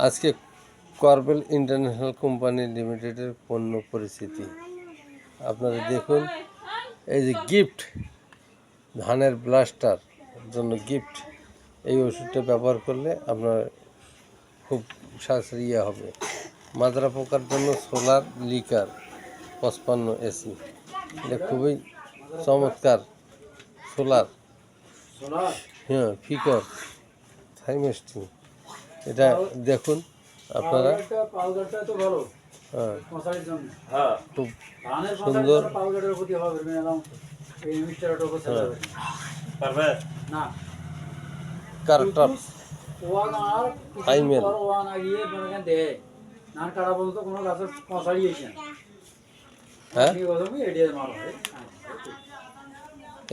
আজকে corbel international company লিমিটেডের পণ্য পরিচিতি আপনারা দেখুন। এই যে গিফট, ধানের ব্লাস্টার জন্য গিফট, এই ওষুধটা ব্যবহার করলে আপনার খুব সাশ্রয়ী হবে। মাজরা পোকার জন্য সোলার লিকার 55 এসি, এটা খুবই চমৎকার সোলার, হ্যাঁ ফিকর থাইমেস্টিন। এটা দেখুন আপনারা, হ্যাঁ খুব সুন্দর। কার্টার হাইমেল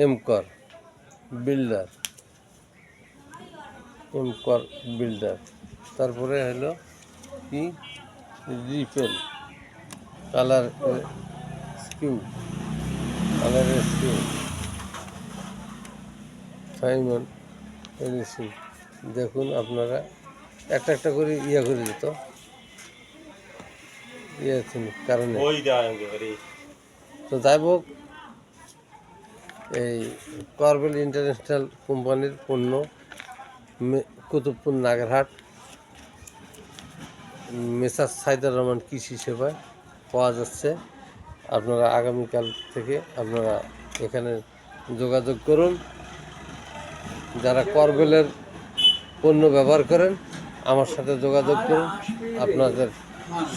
এমকর বিল্ডার, এমকর বিল্ডার। তারপরে হলো কি রিপেল কালার স্কিউ, কালার স্কিউ সাইমন এডিসি। দেখুন আপনারা একটা একটা করে ইয়া করে দিত কারণে। তো যাই হোক, এই করবেল ইন্টারন্যাশনাল কোম্পানির পণ্য কুতুবপুর নাগরহাট মেসার সাইদুর রহমান কৃষি সেবায় পাওয়া যাচ্ছে। আপনারা আগামীকাল থেকে আপনারা এখানে যোগাযোগ করুন। যারা করবেলের পণ্য ব্যবহার করেন আমার সাথে যোগাযোগ করুন। আপনাদের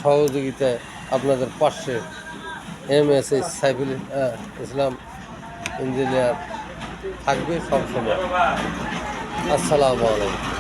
সহযোগিতায় আপনাদের পাশে MS সাইফুল ইসলাম ইঞ্জিনিয়ার থাকবে সবসময়। আসসালামু আলাইকুম।